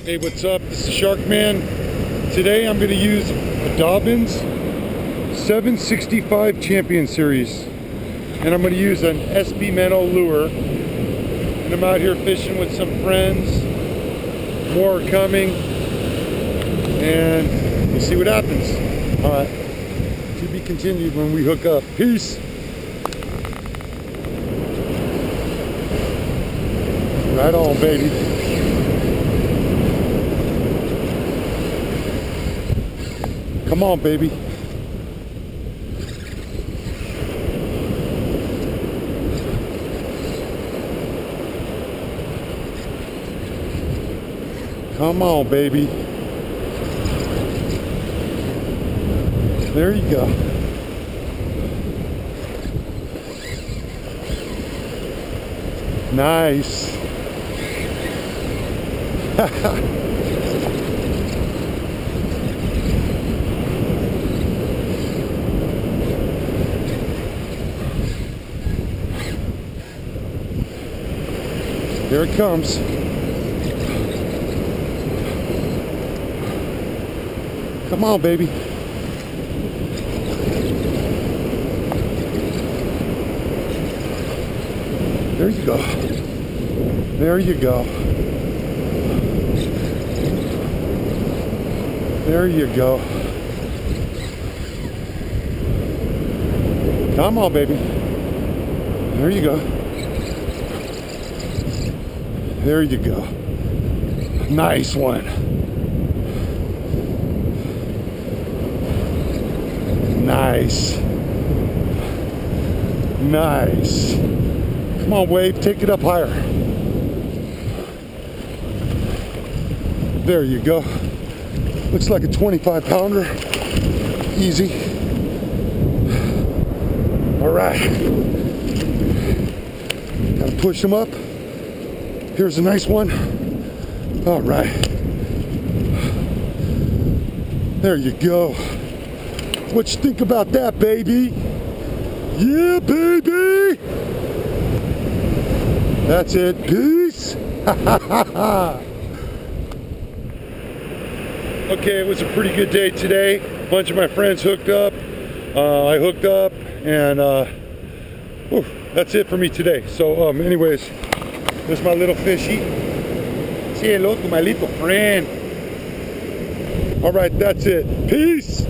Hey, what's up? This is Sharkman. Today I'm going to use a Dobyns 765 Champion Series. And I'm going to use an SB Minnow lure. And I'm out here fishing with some friends. More are coming. And we'll see what happens. Alright. To be continued when we hook up. Peace. Right on, baby. Come on, baby. Come on, baby. There you go. Nice. Here it comes. Come on, baby. There you go. There you go. There you go. Come on, baby. There you go. There you go. Nice one. Nice. Nice. Come on, wave. Take it up higher. There you go. Looks like a 25-pounder. Easy. All right. Gotta push them up. Here's a nice one. All right. There you go. What you think about that, baby? Yeah, baby! That's it. Peace. Okay, it was a pretty good day today. A bunch of my friends hooked up. I hooked up, and that's it for me today. So, anyways, there's my little fishy. Say hello to my little friend. All right, that's it. Peace.